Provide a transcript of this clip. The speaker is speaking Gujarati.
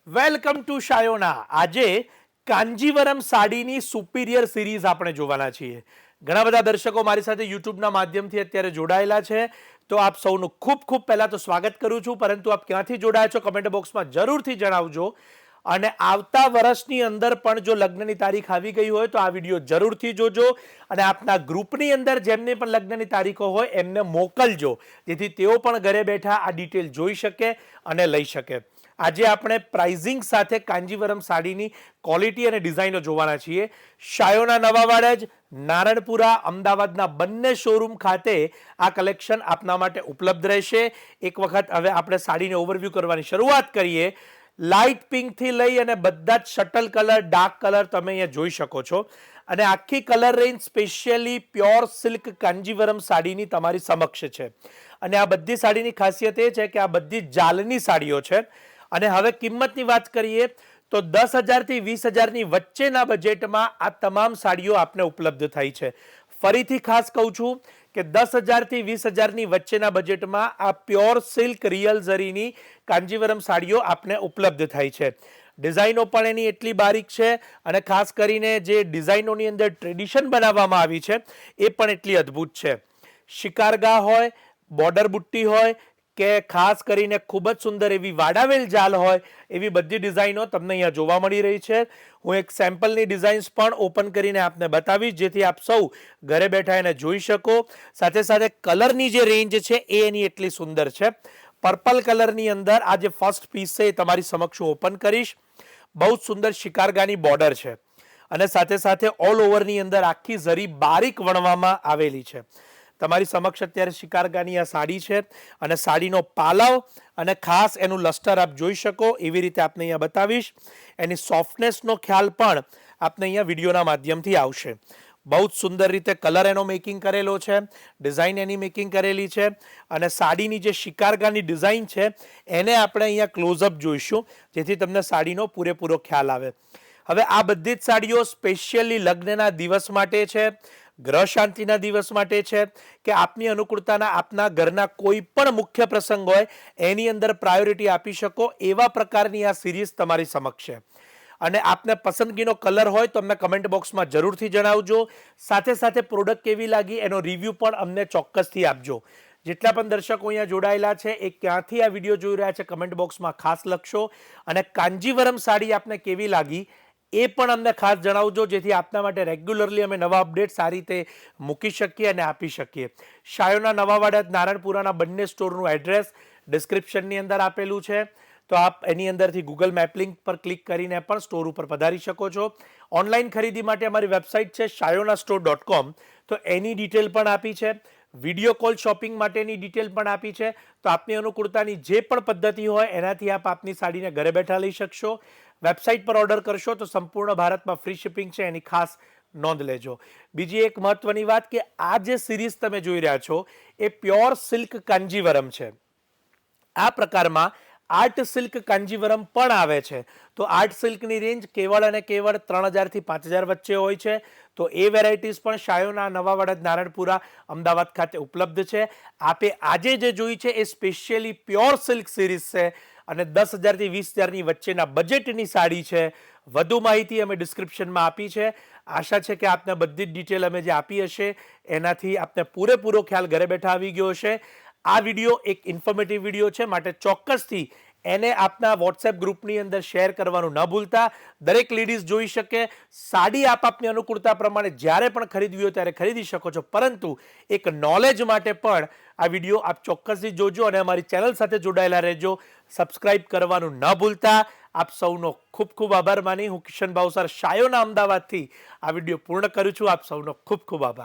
Welcome to Shayona. આજે કાંજીવરમ સાડીની સુપિરિયર સિરીઝ આપણે જોવાના છીએ. ઘણા બધા દર્શકો મારી સાથે યુટ્યુબના માધ્યમથી અત્યારે જોડાયેલા છે, તો આપ સૌનું ખૂબ ખૂબ પહેલાં તો સ્વાગત કરું છું. પરંતુ આપ ક્યાંથી જોડાયા છો કમેન્ટ બોક્સમાં જરૂરથી જણાવજો. અને આવતા વર્ષની અંદર પણ જો લગ્નની તારીખ આવી ગઈ હોય તો આ વિડીયો જરૂરથી જોજો અને આપના ગ્રુપની અંદર જેમને પણ લગ્નની તારીખો હોય એમને મોકલજો, જેથી તેઓ પણ ઘરે બેઠા આ ડિટેલ જોઈ શકે અને લઈ શકે. આજે આપણે પ્રાઇઝિંગ સાથે કાંજીવરમ સાડીની ક્વોલિટી અને ડિઝાઇનો જોવાના છીએ. શાયોના નવાવાડા, નારણપુરા, અમદાવાદના બંને શોરૂમ ખાતે આ કલેક્શન આપના માટે ઉપલબ્ધ રહેશે. એક વખત હવે આપણે સાડીને ઓવરવ્યૂ કરવાની શરૂઆત કરીએ. લાઇટ પિંકથી લઈ અને બધા જ શટલ કલર, ડાર્ક કલર તમે અહીંયા જોઈ શકો છો. અને આખી colour range specially pure silk Kanjivaram સાડીની તમારી સમક્ષ છે. અને આ બધી સાડીની ખાસિયત એ છે કે આ બધી જાલની સાડીઓ છે. અને હવે કિંમતની વાત કરીએ તો 10,000 થી 20,000ની વચ્ચેના બજેટમાં આ તમામ સાડીઓ આપને ઉપલબ્ધ થઈ છે. ફરીથી ખાસ કહું છું કે 10,000 થી 20,000ની વચ્ચેના બજેટમાં આ પ્યોર સિલ્ક રિયલ ઝરીની કાંજીવરમ સાડીઓ આપને ઉપલબ્ધ થઈ છે. ડિઝાઇનો પણ એની એટલી બારીક છે અને ખાસ કરીને જે ડિઝાઇનોની અંદર ટ્રેડિશન બનાવવામાં આવી છે એ પણ એટલી અદ્ભુત છે. શિકારગા હોય, બોર્ડર બુટ્ટી હોય કે ખાસ કરીને ખૂબ જ સુંદર એવી વાડાવેલ જાલ હોય, એવી બધી ડિઝાઇનો તમને અહીંયા જોવા મળી રહી છે. હું એક સેમ્પલની ડિઝાઇન્સ પણ ઓપન કરીને આપને બતાવીશ, જેથી આપ સૌ ઘરે બેઠા એને જોઈ શકો. સાથે સાથે કલરની જે રેન્જ છે એ એની એટલી સુંદર છે. પર્પલ કલરની અંદર આ જે ફર્સ્ટ પીસ છે એ તમારી સમક્ષ હું ઓપન કરીશ. બહુ જ સુંદર શિકારગાની બોર્ડર છે અને સાથે સાથે ઓલ ઓવરની અંદર આખી ઝરી બારીક વણવામાં આવેલી છે. તમારી સમક્ષ અત્યારે શિકારગાની આ સાડી છે અને સાડીનો પાલવ અને ખાસ એનું લસ્ટર આપ જોઈ શકો એવી રીતે આપને અહીંયા બતાવીશ. એની સોફ્ટનેસનો ખ્યાલ પણ આપને અહીંયા વિડીયોના માધ્યમથી આવશે. બહુ જ સુંદર રીતે કલર એનો મેકિંગ કરેલો છે, ડિઝાઇન એની મેકિંગ કરેલી છે અને સાડીની જે શિકારગાની ડિઝાઇન છે એને આપણે અહીંયા ક્લોઝઅપ જોઈશું, જેથી તમને સાડીનો પૂરેપૂરો ખ્યાલ આવે. હવે આ બધી જ સાડીઓ સ્પેશિયલી લગ્નના દિવસ માટે છે, ગ્રહ શાંતિના દિવસ માટે છે, કે આપની અનુકૂળતાના આપના ઘરના કોઈ પણ મુખ્ય પ્રસંગ હોય એની અંદર પ્રાયોરિટી આપી શકો એવા પ્રકારની આ સિરીઝ તમારી સમક્ષ છે. અને આપને પસંદગીનો કલર હોય તો અમને કમેન્ટ બોક્સમાં જરૂરથી જણાવજો. સાથે સાથે પ્રોડક્ટ કેવી લાગી એનો રિવ્યૂ પણ અમને ચોક્કસથી આપજો. જેટલા પણ દર્શકો અહીંયા જોડાયેલા છે એ ક્યાંથી આ વિડીયો જોઈ રહ્યા છે કમેન્ટ બોક્સમાં ખાસ લખશો. અને કાંજીવરમ સાડી આપને કેવી લાગી એ પણ અમને ખાસ જણાવજો, જેથી આપના માટે રેગ્યુલરલી અમે નવા અપડેટ્સ આ રીતે મૂકી શકીએ અને આપી શકીએ. શાયોના નવાવાડા, નારણપુરાના બંને સ્ટોરનું એડ્રેસ ડિસ્ક્રિપ્શનની અંદર આપેલું છે, તો આપ એની અંદરથી ગૂગલ મેપ લિંક પર ક્લિક કરીને પણ સ્ટોર ઉપર પધારી શકો છો. ઓનલાઈન ખરીદી માટે અમારી વેબસાઇટ છે shayonastore.com, તો એની ડિટેલ પણ આપી છે. વિડીયો કોલ શોપિંગ માટેની ડિટેલ પણ આપી છે. તો આપની અનુકૂળતાની જે પણ પદ્ધતિ હોય એનાથી આપ આપની સાડીને ઘરે બેઠા લઈ શકશો. વેબસાઇટ પર ઓર્ડર કરશો તો સંપૂર્ણ ભારતમાં ફ્રી શિપિંગ છે, એની ખાસ નોંધ લેજો. બીજી એક મહત્વની વાત કે આ જે સિરીઝ તમે જોઈ રહ્યા છો એ પ્યોર સિલ્ક કાંજીવરમ છે. આ પ્રકારમાં આર્ટ સિલ્ક કાંજીવરમ પણ આવે છે. તો આર્ટ સિલ્કની રેન્જ કેવળ અને કેવળ 3,000 થી 5,000 વચ્ચે હોય છે. તો એ વેરાયટીઝ પણ શાયોના નવાવાડા, નારણપુરા, અમદાવાદ ખાતે ઉપલબ્ધ છે. આપે આજે જે જોઈ છે એ સ્પેશિયલી પ્યોર સિલ્ક સિરીઝ છે અને 10,000 થી 20,000ની વચ્ચેના બજેટની સાડી છે. વધુ માહિતી અમે ડિસ્ક્રિપ્શનમાં આપી છે. આશા છે કે આપને બધી જ ડિટેલ અમે જે આપી હશે એનાથી આપને પૂરેપૂરો ખ્યાલ ઘરે બેઠા આવી ગયો હશે. આ વિડીયો એક ઇન્ફોર્મેટિવ વિડીયો છે, માટે ચોક્કસથી એને આપના વોટ્સએપ ગ્રુપની અંદર શેર કરવાનું ન ભૂલતા. દરેક લેડીઝ જોઈ શકે. સાડી આપ આપની અનુકૂળતા પ્રમાણે જ્યારે પણ ખરીદવી હોય ત્યારે ખરીદી શકો છો, પરંતુ એક નોલેજ માટે પણ આ વિડીયો આપ ચોક્કસથી જોજો અને અમારી ચેનલ સાથે જોડાયેલા રહેજો. સબસ્ક્રાઇબ કરવાનું ન ભૂલતા. આપ સૌનો ખૂબ ખૂબ આભાર માની હું કિશન ભાવસાર શાયોના અમદાવાદથી આ વિડીયો પૂર્ણ કરું છું. આપ સૌનો ખૂબ ખૂબ આભાર.